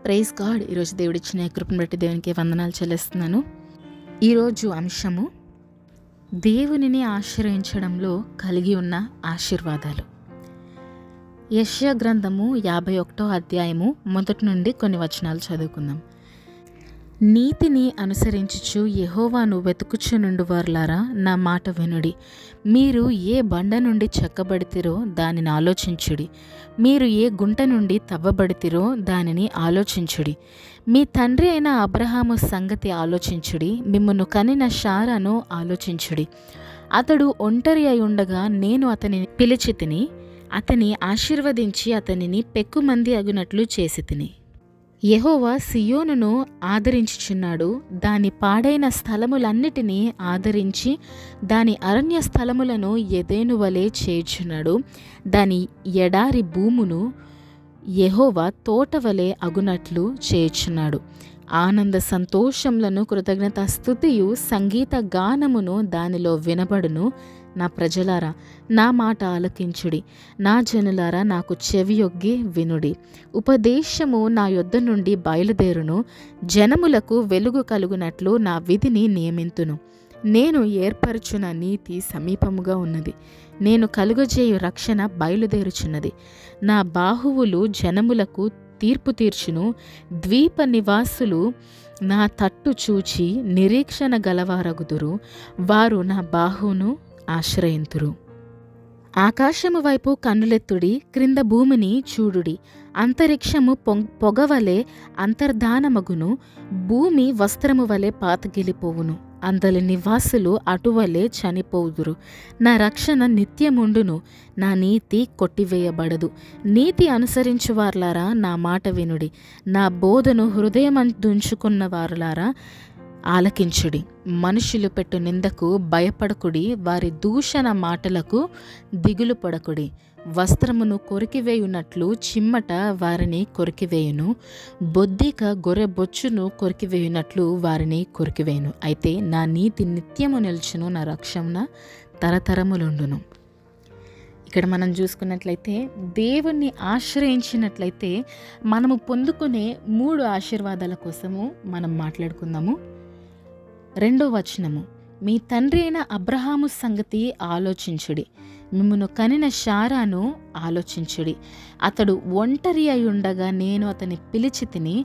Praise God. ఈరోజు దేవుడిచ్చిన కృపను బట్టి దేవునికి వందనాలు చెల్లిస్తున్నాను. ఈరోజు అంశము దేవునిని ఆశ్రయించడంలో కలిగి ఉన్న ఆశీర్వాదాలు. యెషయా గ్రంథము 51వ అధ్యాయము మొదటి నుండి కొన్ని వచనాలు చదువుకుందాం. నీతిని అనుసరించుచు యెహోవాను వెతుకుచునుండు వారులారా, నా మాట వినుడి. మీరు ఏ బండ నుండి చెక్కబడితిరో దానిని ఆలోచించుడి. మీరు ఏ గుంట నుండి తవ్వబడితిరో దానిని ఆలోచించుడి. మీ తండ్రి అయిన అబ్రహాము సంగతి ఆలోచించుడి. మిమ్మును కనిన శారాను ఆలోచించుడి. అతడు ఒంటరి అయి ఉండగా నేను అతనిని పిలిచి తిని, అతని ఆశీర్వదించి అతనిని పెక్కుమంది అగునట్లు చేసి తిని. యెహోవా సియోనును ఆదరించుచున్నాడు. దాని పాడైన స్థలములన్నిటినీ ఆదరించి దాని అరణ్య స్థలములను ఎదెను వలె చేయుచున్నాడు. దాని ఎడారి భూమును యెహోవా తోటవలె అగునట్లు చేయుచున్నాడు. ఆనంద సంతోషములను కృతజ్ఞతాస్తుతియు సంగీత గానమును దానిలో వినబడును. నా ప్రజలారా, నా మాట ఆలకించుడి. నా జనులారా, నాకు చెవియొగ్గి వినుడి. ఉపదేశము నా యొద్ద నుండి బయలుదేరును. జనములకు వెలుగు కలుగునట్లు నా విధిని నియమింతును. నేను ఏర్పరచున నీతి సమీపముగా ఉన్నది. నేను కలుగజేయు రక్షణ బయలుదేరుచున్నది. నా బాహువులు జనములకు తీర్పు తీర్చును. ద్వీప నివాసులు నా తట్టు చూచి నిరీక్షణ గలవారగుదురు. వారు నా బాహువును ఆశ్రయింతురు. ఆకాశము వైపు కన్నులెత్తుడి, క్రింద భూమిని చూడుడి. అంతరిక్షము పొగవలే అంతర్ధానమగును. భూమి వస్త్రము వలె పాతగిలిపోవును. అందలి నివాసులు అటువలే చనిపోవుదురు. నా రక్షణ నిత్యముండును. నా నీతి కొట్టివేయబడదు. నీతి అనుసరించు వారులారా, నా మాట వినుడి. నా బోధను హృదయమందుంచుకున్న వారులారా, ఆలకించుడి. మనుషులు పెట్టు నిందకు భయపడకుడి. వారి దూషణ మాటలకు దిగులు పడకుడి. వస్త్రమును కొరికివేయునట్లు చిమ్మట వారిని కొరికివేయును. బొద్దిక గొర్రె బొచ్చును కొరికివేయునట్లు వారిని కొరికివేయును. అయితే నా నీతి నిత్యము నిల్చును. నా రక్షణ తరతరములుండును. ఇక్కడ మనం చూసుకున్నట్లయితే, దేవుణ్ణి ఆశ్రయించినట్లయితే మనము పొందుకునే 3 ఆశీర్వాదాల కోసము మనం మాట్లాడుకుందాము. 2వ వచనము, మీ తండ్రి అయిన అబ్రహాము సంగతి ఆలోచించుడి. మిమ్మును కనిన శారాను ఆలోచించుడి. అతడు ఒంటరి అయి ఉండగా నేను అతని పిలిచి తిని,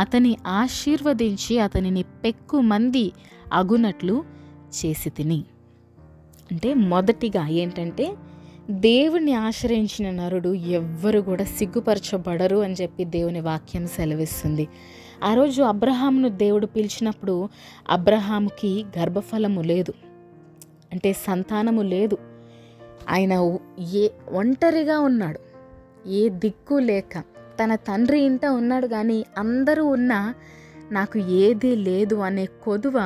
అతని ఆశీర్వదించి అతనిని పెక్కుమంది అగునట్లు చేసి తిని. అంటే మొదటిగా ఏంటంటే, దేవుణ్ణి ఆశ్రయించిన నరుడు ఎవ్వరు కూడా సిగ్గుపరచబడరు అని చెప్పి దేవుని వాక్యం సెలవిస్తుంది. ఆ రోజు అబ్రహామును దేవుడు పిలిచినప్పుడు అబ్రహాముకి గర్భఫలము లేదు, అంటే సంతానము లేదు. ఆయన ఒంటరిగా ఉన్నాడు, ఏ దిక్కు లేక. తన తండ్రి ఇంట ఉన్నాడు, కానీ అందరూ ఉన్నా నాకు ఏదీ లేదు అనే కొదువ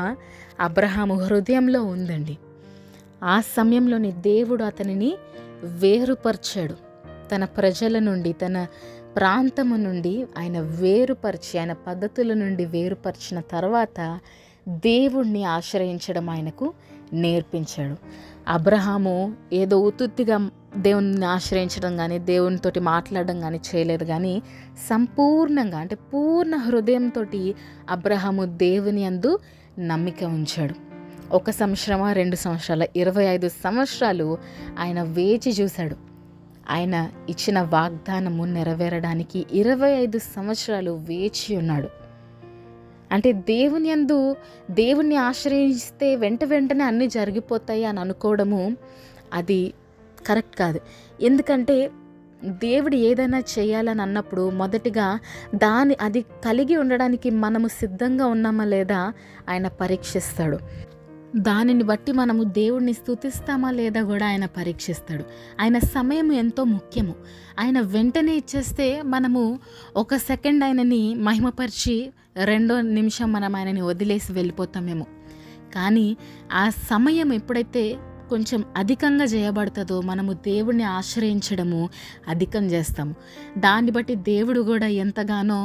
అబ్రహాము హృదయంలో ఉందండి. ఆ సమయంలోని దేవుడు అతనిని వేరుపరిచాడు. తన ప్రజల నుండి, తన ప్రాంతము నుండి ఆయన వేరుపరిచి, ఆయన పద్ధతుల నుండి వేరుపరిచిన తర్వాత దేవుణ్ణి ఆశ్రయించడం ఆయనకు నేర్పించాడు. అబ్రహాము ఏదో ఉత్తుత్తిగా దేవుణ్ణి ఆశ్రయించడం కానీ, దేవునితోటి మాట్లాడడం కానీ చేయలేదు, కానీ సంపూర్ణంగా, అంటే పూర్ణ హృదయంతో అబ్రహాము దేవుని యందు నమ్మిక ఉంచాడు. 1 సంవత్సరమా 2 సంవత్సరాల 25 సంవత్సరాలు ఆయన వేచి చూశాడు. ఆయన ఇచ్చిన వాగ్దానము నెరవేరడానికి 25 సంవత్సరాలు వేచి ఉన్నాడు. అంటే దేవుణ్ణి ఆశ్రయిస్తే వెంటనే అన్నీ జరిగిపోతాయి అని అనుకోవడము అది కరెక్ట్ కాదు. ఎందుకంటే దేవుడు ఏదైనా చేయాలని అన్నప్పుడు మొదటిగా అది కలిగి ఉండడానికి మనము సిద్ధంగా ఉన్నామా లేదా ఆయన పరీక్షిస్తాడు. దానిని బట్టి మనము దేవుణ్ణి స్తుతిస్తామా లేదా కూడా ఆయన పరీక్షిస్తాడు. ఆయన సమయం ఎంతో ముఖ్యము. ఆయన వెంటనే ఇచ్చేస్తే మనము 1 సెకండ్ ఆయనని మహిమపరిచి 2వ నిమిషం మనం ఆయనని వదిలేసి వెళ్ళిపోతామేమో. కానీ ఆ సమయం ఎప్పుడైతే కొంచెం అధికంగా చేయబడుతుందో మనము దేవుణ్ణి ఆశ్రయించడము అధికం చేస్తాము. దాన్ని బట్టి దేవుడు కూడా ఎంతగానో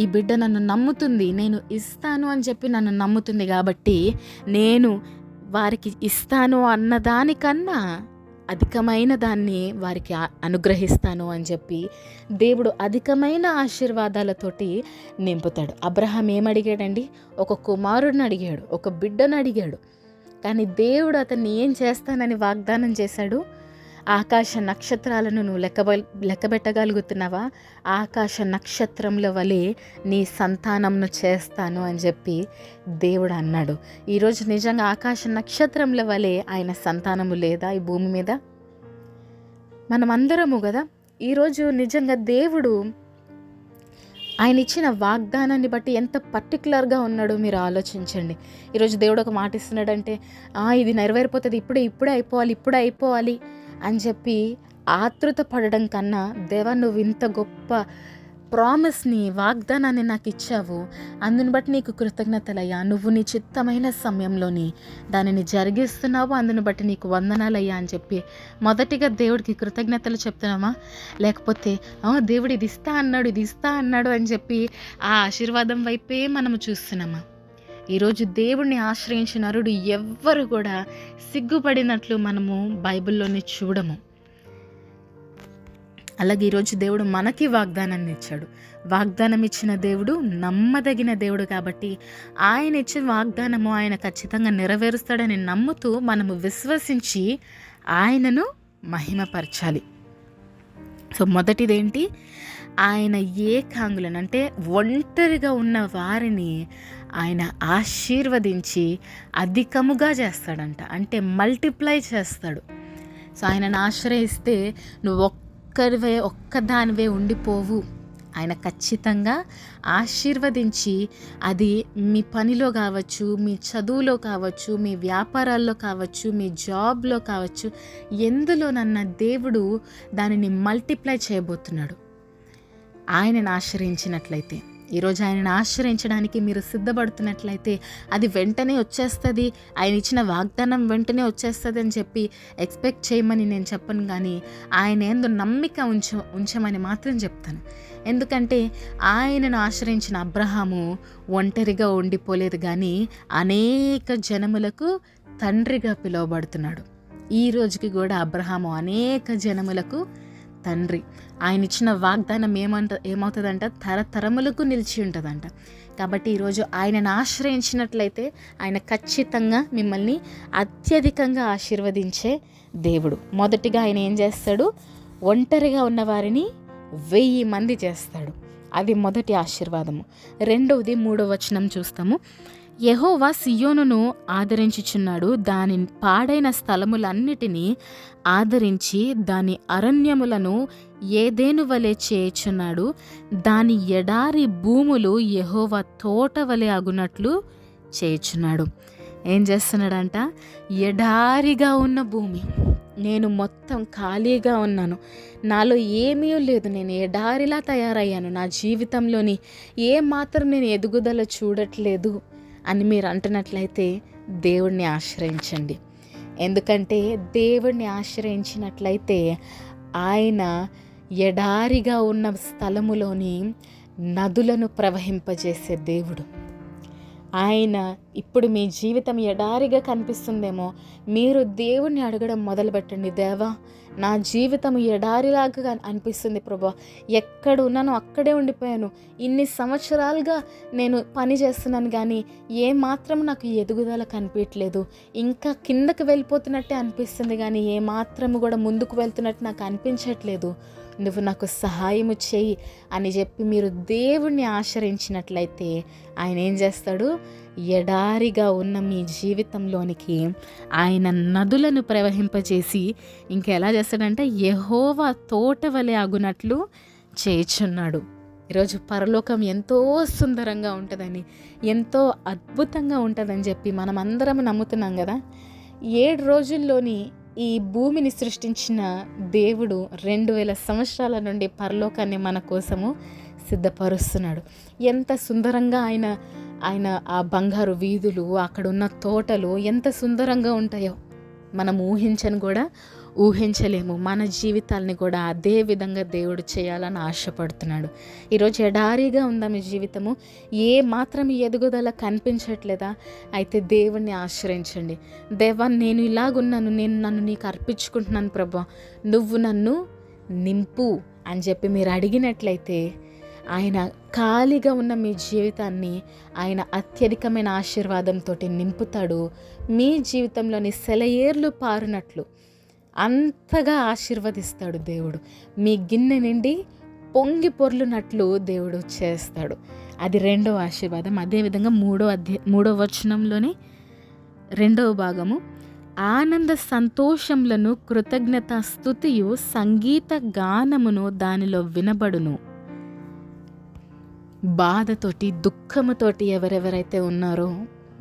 ఈ బిడ్డ నన్ను నమ్ముతుంది, నేను ఇస్తాను అని చెప్పి నన్ను నమ్ముతుంది, కాబట్టి నేను వారికి ఇస్తాను అన్నదానికన్నా అధికమైన దాన్ని వారికి అనుగ్రహిస్తాను అని చెప్పి దేవుడు అధికమైన ఆశీర్వాదాలతోటి నింపుతాడు. అబ్రహాం ఏమడిగాడండి? ఒక కుమారుడిని అడిగాడు, ఒక బిడ్డను అడిగాడు. కానీ దేవుడు అతన్ని ఏం చేస్తానని వాగ్దానం చేశాడు? ఆకాశ నక్షత్రాలను నువ్వు లెక్కబెట్టగలుగుతున్నావా? ఆకాశ నక్షత్రంల వలె నీ సంతానంను చేస్తాను అని చెప్పి దేవుడు అన్నాడు. ఈరోజు నిజంగా ఆకాశ నక్షత్రంల వలె ఆయన సంతానము లేదా ఈ భూమి మీద? మనమందరము కదా. ఈరోజు నిజంగా దేవుడు ఆయన ఇచ్చిన వాగ్దానాన్ని బట్టి ఎంత పర్టికులర్గా ఉన్నాడో మీరు ఆలోచించండి. ఈరోజు దేవుడు ఒక మాట ఇస్తున్నాడంటే ఇది నెరవేరిపోతుంది, ఇప్పుడే అయిపోవాలి అని చెప్పి ఆతృత పడడం కన్నా, దేవా నువ్వు ఇంత గొప్ప ప్రామిస్ని, వాగ్దానాన్ని నాకు ఇచ్చావు, అందుని బట్టి నీకు కృతజ్ఞతలయ్యా, నువ్వు నీ చిత్తమైన సమయంలోని దానిని జరిగిస్తున్నావు, అందుని బట్టి నీకు వందనాలయ్యా అని చెప్పి మొదటిగా దేవుడికి కృతజ్ఞతలు చెప్తున్నామా? లేకపోతే దేవుడు ఇది ఇస్తా అన్నాడు అని చెప్పి ఆ ఆశీర్వాదం వైపే మనము చూస్తున్నామా? ఈరోజు దేవుడిని ఆశ్రయించిన నరుడు ఎవ్వరు కూడా సిగ్గుపడినట్లు మనము బైబిల్లోని చూడము. అలాగే ఈరోజు దేవుడు మనకి వాగ్దానాన్ని ఇచ్చాడు. వాగ్దానం ఇచ్చిన దేవుడు నమ్మదగిన దేవుడు కాబట్టి ఆయన ఇచ్చిన వాగ్దానము ఆయన ఖచ్చితంగా నెరవేరుస్తాడని నమ్ముతూ మనము విశ్వసించి ఆయనను మహిమపరచాలి. సో మొదటిదేంటి? ఆయన ఏకాంగులను అంటే ఒంటరిగా ఉన్న వారిని ఆయన ఆశీర్వదించి అధికముగా చేస్తాడంట, అంటే మల్టిప్లై చేస్తాడు. సో ఆయనను ఆశ్రయిస్తే నువ్వు ఒక్కదానివే ఉండిపోవు. ఆయన ఖచ్చితంగా ఆశీర్వదించి, అది మీ పనిలో కావచ్చు, మీ చదువులో కావచ్చు, మీ వ్యాపారాల్లో కావచ్చు, మీ జాబ్లో కావచ్చు, ఎందులోనన్నా దేవుడు దానిని మల్టిప్లై చేయబోతున్నాడు ఆయనను ఆశ్రయించినట్లయితే. ఈరోజు ఆయనను ఆశ్రయించడానికి మీరు సిద్ధపడుతున్నట్లయితే అది వెంటనే వచ్చేస్తుంది, ఆయన ఇచ్చిన వాగ్దానం వెంటనే వచ్చేస్తుంది అని చెప్పి ఎక్స్పెక్ట్ చేయమని నేను చెప్పను, కానీ ఆయన యందు నమ్మిక ఉంచమని మాత్రం చెప్తాను. ఎందుకంటే ఆయనను ఆశ్రయించిన అబ్రహాము ఒంటరిగా ఉండిపోలేదు, కానీ అనేక జనములకు తండ్రిగా పిలువబడుతున్నాడు. ఈ రోజుకి కూడా అబ్రహాము అనేక జనములకు తండ్రి. ఆయన ఇచ్చిన వాగ్దానం ఏమవుతుందంట? తరతరములకు నిలిచి ఉంటుందంట. కాబట్టి ఈరోజు ఆయనను ఆశ్రయించినట్లయితే ఆయన ఖచ్చితంగా మిమ్మల్ని అత్యధికంగా ఆశీర్వదించే దేవుడు. మొదటిగా ఆయన ఏం చేస్తాడు? ఒంటరిగా ఉన్న వారిని 1000 మంది చేస్తాడు. అది మొదటి ఆశీర్వాదము. రెండవది 3వ వచనం చూస్తాము. యెహోవా సియోనును ఆదరించుచున్నాడు, దాని పాడైన స్థలములన్నిటినీ ఆదరించి దాని అరణ్యములను ఏదేను వలె చేయుచున్నాడు, దాని ఎడారి భూములు యెహోవా తోట వలె అగునట్లు చేయుచున్నాడు. ఏం చేస్తున్నాడంట? ఎడారిగా ఉన్న భూమి, నేను మొత్తం ఖాళీగా ఉన్నాను, నాలో ఏమీ లేదు, నేను ఎడారిలా తయారయ్యాను, నా జీవితంలోని ఏమాత్రం నేను ఎదుగుదల చూడట్లేదు అని మీరు అంటున్నట్లయితే దేవుణ్ణి ఆశ్రయించండి. ఎందుకంటే దేవుణ్ణి ఆశ్రయించినట్లయితే ఆయన ఎడారిగా ఉన్న స్థలములోని నదులను ప్రవహింపజేసే దేవుడు. ఆయన ఇప్పుడు మీ జీవితం ఎడారిగా కనిపిస్తుందేమో, మీరు దేవుణ్ణి అడగడం మొదలుపెట్టండి. దేవా, నా జీవితం ఎడారిలాగా అనిపిస్తుంది ప్రభా, ఎక్కడ ఉన్నానో అక్కడే ఉండిపోయాను, ఇన్ని సంవత్సరాలుగా నేను పని చేస్తున్నాను కానీ ఏమాత్రం నాకు ఎదుగుదల కనిపించట్లేదు, ఇంకా కిందకి వెళ్ళిపోతున్నట్టే అనిపిస్తుంది కానీ ఏమాత్రము కూడా ముందుకు వెళ్తున్నట్టు నాకు అనిపించట్లేదు, నువ్వు నాకు సహాయము చెయ్యి అని చెప్పి మీరు దేవుణ్ణి ఆశ్రయించినట్లయితే ఆయన ఏం చేస్తాడు? ఎడారిగా ఉన్న మీ జీవితంలోనికి ఆయన నదులను ప్రవహింపజేసి ఇంకెలా చేస్తాడంటే యెహోవా తోట వలె అగునట్లు చేయుచున్నాడు. ఈరోజు పరలోకం ఎంతో సుందరంగా ఉంటుందని, ఎంతో అద్భుతంగా ఉంటుందని చెప్పి మనం అందరం నమ్ముతున్నాం కదా. 7 రోజుల్లోని ఈ భూమిని సృష్టించిన దేవుడు 2000 సంవత్సరాల నుండి పరలోకాన్ని మన కోసము సిద్ధపరుస్తున్నాడు. ఎంత సుందరంగా ఆయన ఆ బంగారు వీధులు, అక్కడ ఉన్న తోటలు ఎంత సుందరంగా ఉంటాయో మనం ఊహించని కూడా ఊహించలేము. మన జీవితాల్ని కూడా అదే విధంగా దేవుడు చేయాలని ఆశపడుతున్నాడు. ఈరోజు ఎడారిగా ఉందా మీ జీవితము? ఏ మాత్రం ఎదుగుదల కనిపించట్లేదా? అయితే దేవుణ్ణి ఆశ్రయించండి. దేవా, నేను ఇలాగున్నాను, నేను నన్ను నీకు అర్పించుకుంటున్నాను ప్రభా, నువ్వు నన్ను నింపు అని చెప్పి మీరు అడిగినట్లయితే ఆయన ఖాళీగా ఉన్న మీ జీవితాన్ని ఆయన అత్యధికమైన ఆశీర్వాదంతో నింపుతాడు. మీ జీవితంలోని సెలయేర్లు పారినట్లు అంతగా ఆశీర్వదిస్తాడు దేవుడు. మీ గిన్నె నిండి పొంగి పొర్లునట్లు దేవుడు చేస్తాడు. అది రెండవ ఆశీర్వాదం. అదేవిధంగా మూడో వచనంలోని రెండవ భాగము, ఆనంద సంతోషములను కృతజ్ఞత స్తుతియు సంగీత గానమును దానిలో వినబడును. బాధతోటి దుఃఖముతోటి ఎవరెవరైతే ఉన్నారో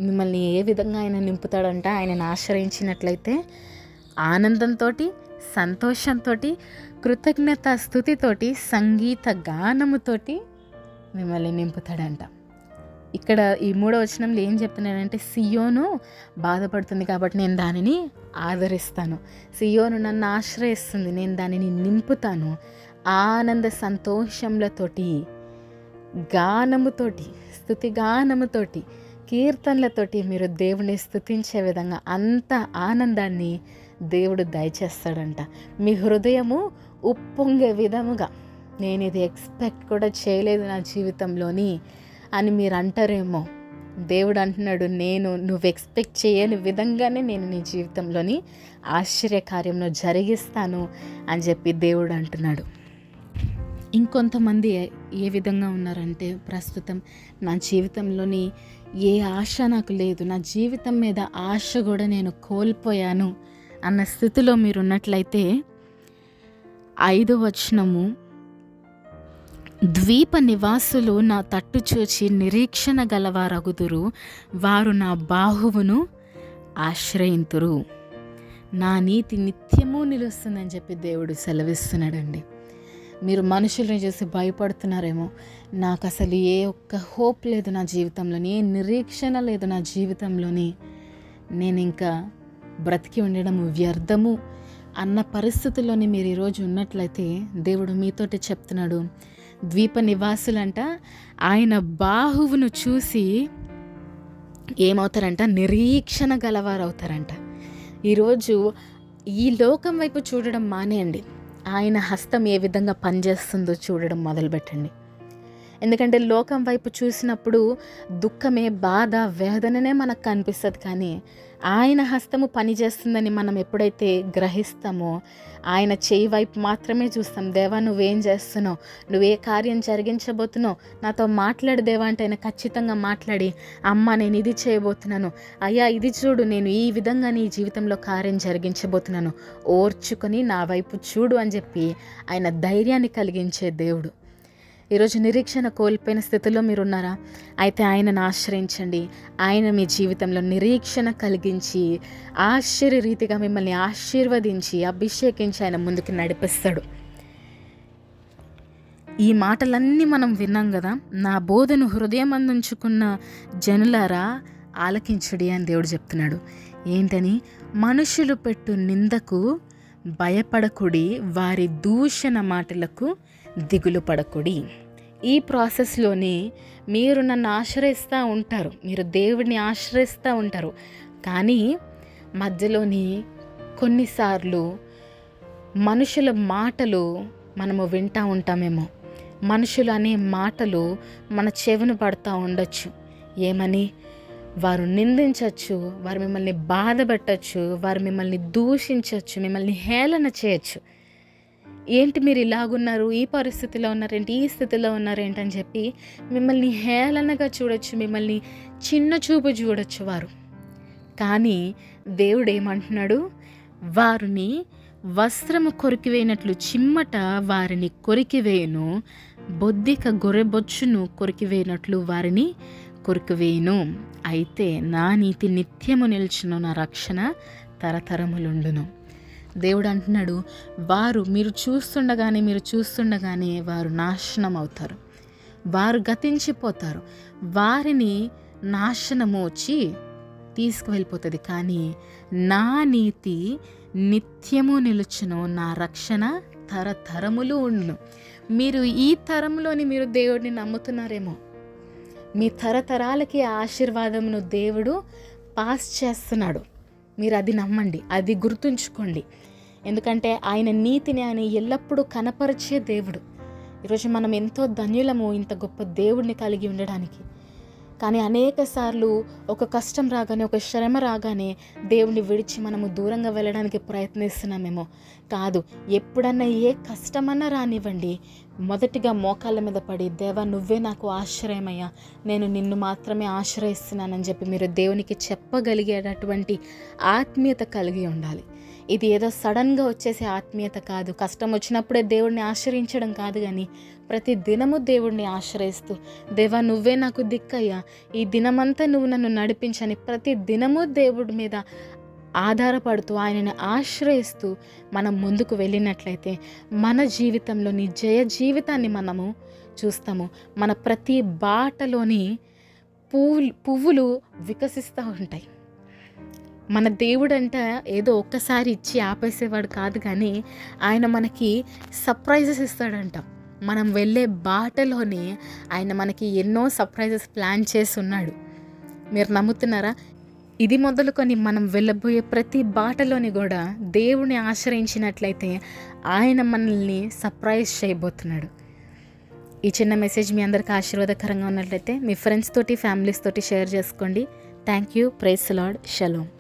మిమ్మల్ని ఏ విధంగా ఆయన నింపుతాడంటే, ఆయనను ఆశ్రయించినట్లయితే ఆనందంతో, సంతోషంతో, కృతజ్ఞత స్తుతితోటి, సంగీత గానముతోటి మిమ్మల్ని నింపుతాడంట. ఇక్కడ ఈ 3వ వచనంలో ఏం చెప్తున్నాడంటే, సియోను బాధపడుతుంది కాబట్టి నేను దానిని ఆదరిస్తాను. సియోను నన్ను ఆశ్రయిస్తుంది, నేను దానిని నింపుతాను. ఆనంద సంతోషములతోటి, గానముతోటి, స్తుతి గానముతోటి, కీర్తనలతోటి మీరు దేవుని స్తుతించే విధంగా అంత ఆనందాన్ని దేవుడు దయచేస్తాడంట. మీ హృదయము ఉప్పొంగే విధముగా, నేను ఇది ఎక్స్పెక్ట్ కూడా చేయలేదు నా జీవితంలోని అని మీరు అంటారేమో. దేవుడు అంటున్నాడు, నువ్వు ఎక్స్పెక్ట్ చేయని విధంగానే నేను నీ జీవితంలోని ఆశ్చర్యకార్యంలో జరిగిస్తాను అని చెప్పి దేవుడు అంటున్నాడు. ఇంకొంతమంది ఏ విధంగా ఉన్నారంటే, ప్రస్తుతం నా జీవితంలోని ఏ ఆశ నాకు లేదు, నా జీవితం మీద ఆశ కూడా నేను కోల్పోయాను అన్న స్థితిలో మీరు ఉన్నట్లయితే 5వ వచనము, ద్వీప నివాసులు నా తట్టు చూచి నిరీక్షణ గలవారగుదురు, వారు నా బాహువును ఆశ్రయింతురు, నా నీతి నిత్యము నిలుస్తుందని చెప్పి దేవుడు సెలవిస్తున్నాడండి. మీరు మనుషుల్ని చూసి భయపడుతున్నారేమో, నాకు అసలు ఏ ఒక్క హోప్ లేదు నా జీవితంలోని, ఏ నిరీక్షణ లేదు నా జీవితంలోని, నేను ఇంకా బ్రతికి ఉండడం వ్యర్థము అన్న పరిస్థితుల్లోని మీరు ఈరోజు ఉన్నట్లయితే దేవుడు మీతోటి చెప్తున్నాడు, ద్వీప నివాసులంట ఆయన బాహువును చూసి ఏమవుతారంట, నిరీక్షణ గలవారు అవుతారంట. ఈరోజు ఈ లోకం వైపు చూడడం మానేయండి, ఆయన హస్తం ఏ విధంగా పనిచేస్తుందో చూడడం మొదలుపెట్టండి. ఎందుకంటే లోకం వైపు చూసినప్పుడు దుఃఖమే, బాధ, వేదననే మనకు కనిపిస్తుంది. కానీ ఆయన హస్తము పనిచేస్తుందని మనం ఎప్పుడైతే గ్రహిస్తామో ఆయన చేయి వైపు మాత్రమే చూస్తాం. దేవా, నువ్వేం చేస్తున్నావు, నువ్వే కార్యం జరిగించబోతున్నావు, నాతో మాట్లాడు దేవా అంటే ఆయన ఖచ్చితంగా మాట్లాడి, అమ్మ నేను ఇది చేయబోతున్నాను, అయ్యా ఇది చూడు, నేను ఈ విధంగా నీ జీవితంలో కార్యం జరిగించబోతున్నాను, ఓర్చుకొని నా వైపు చూడు అని చెప్పి ఆయన ధైర్యాన్ని కలిగించే దేవుడు. ఈరోజు నిరీక్షణ కోల్పోయిన స్థితిలో మీరున్నారా? అయితే ఆయనను ఆశ్రయించండి. ఆయన మీ జీవితంలో నిరీక్షణ కలిగించి ఆశ్చర్యరీతిగా మిమ్మల్ని ఆశీర్వదించి అభిషేకించి ఆయన ముందుకు నడిపిస్తాడు. ఈ మాటలన్నీ మనం విన్నాం కదా. నా బోధను హృదయమందుంచుకున్న జనులారా ఆలకించుడి అని దేవుడు చెప్తున్నాడు. ఏంటని? మనుషులు పెట్టు నిందకు భయపడకుడి, వారి దూషణ మాటలకు దిగులు పడకుడి. ఈ ప్రాసెస్లోనే మీరు నన్ను ఆశ్రయిస్తూ ఉంటారు, మీరు దేవుడిని ఆశ్రయిస్తూ ఉంటారు. కానీ మధ్యలోని కొన్నిసార్లు మనుషుల మాటలు మనము వింటూ ఉంటామేమో. మనుషులు అనే మాటలు మన చెవిన పడుతూ ఉండొచ్చు. ఏమని? వారు నిందించవచ్చు, వారు మిమ్మల్ని బాధ పెట్టచ్చు, వారు మిమ్మల్ని దూషించవచ్చు, మిమ్మల్ని హేళన చేయొచ్చు. ఏంటి మీరు ఇలాగున్నారు, ఈ పరిస్థితిలో ఉన్నారేంటి, ఈ స్థితిలో ఉన్నారేంటని చెప్పి మిమ్మల్ని హేళనగా చూడొచ్చు, మిమ్మల్ని చిన్న చూపు చూడొచ్చు వారు. కానీ దేవుడు ఏమంటున్నాడు? వారిని వస్త్రము కొరికివేయినట్లు చిమ్మట వారిని కొరికివేయును, బొద్దిక గొర్రెబొచ్చును కొరికివేయినట్లు వారిని కొరికివేయును. అయితే నా నీతి నిత్యము నిల్చును, నా రక్షణ తరతరములుండును. దేవుడు అంటున్నాడు, మీరు చూస్తుండగానే వారు నాశనం అవుతారు, వారు గతించిపోతారు, వారిని నాశనము వచ్చి తీసుకువెళ్ళిపోతుంది. కానీ నా నీతి నిత్యము నిలుచును, నా రక్షణ తరతరములు ఉండును. మీరు ఈ తరంలోని మీరు దేవుడిని నమ్ముతున్నారేమో, మీ తరతరాలకి ఆ ఆశీర్వాదమును దేవుడు పాస్ చేస్తున్నాడు. మీరు అది నమ్మండి, అది గుర్తుంచుకోండి. ఎందుకంటే ఆయన నీతిని ఆయన ఎల్లప్పుడూ కనపరిచే దేవుడు. ఈరోజు మనం ఎంతో ధన్యులము ఇంత గొప్ప దేవుడిని కలిగి ఉండడానికి. కానీ అనేక సార్లు ఒక కష్టం రాగానే, ఒక శ్రమ రాగానే దేవుణ్ణి విడిచి మనము దూరంగా వెళ్ళడానికి ప్రయత్నిస్తున్నామేమో. కాదు, ఎప్పుడన్నా ఏ కష్టమన్నా రానివ్వండి, మొదటిగా మోకాళ్ళ మీద పడి, దేవా నువ్వే నాకు ఆశ్రయమయ్యా, నేను నిన్ను మాత్రమే ఆశ్రయిస్తున్నానని చెప్పి మీరు దేవునికి చెప్పగలిగేటటువంటి ఆత్మీయత కలిగి ఉండాలి. ఇది ఏదో సడన్గా వచ్చేసే ఆత్మీయత కాదు. కష్టం వచ్చినప్పుడే దేవుడిని ఆశ్రయించడం కాదు, కానీ ప్రతి దినము దేవుడిని ఆశ్రయిస్తూ, దేవా నువ్వే నాకు దిక్కయ్యా, ఈ దినమంతా నువ్వు నన్ను నడిపించని ప్రతి దినము దేవుడి మీద ఆధారపడుతూ, ఆయనని ఆశ్రయిస్తూ మనం ముందుకు వెళ్ళినట్లయితే మన జీవితంలోని జయ జీవితాన్ని మనము చూస్తాము. మన ప్రతి బాటలోని పువ్వులు వికసిస్తూ ఉంటాయి. మన దేవుడంట ఏదో ఒక్కసారి ఇచ్చి ఆపేసేవాడు కాదు, కానీ ఆయన మనకి సర్ప్రైజెస్ ఇస్తాడంట. మనం వెళ్ళే బాటలోనే ఆయన మనకి ఎన్నో సర్ప్రైజెస్ ప్లాన్ చేసి ఉన్నాడు. మీరు నమ్ముతున్నారా? ఇది మొదలుకొని మనం వెళ్ళబోయే ప్రతి బాటలోని కూడా దేవుని ఆశ్రయించినట్లయితే ఆయన మనల్ని సర్ప్రైజ్ చేయబోతున్నాడు. ఈ చిన్న మెసేజ్ మీ అందరికీ ఆశీర్వాదకరంగా ఉన్నట్లయితే మీ ఫ్రెండ్స్ తోటి, ఫ్యామిలీస్ తోటి షేర్ చేసుకోండి. Thank you. Praise the lord. Shalom.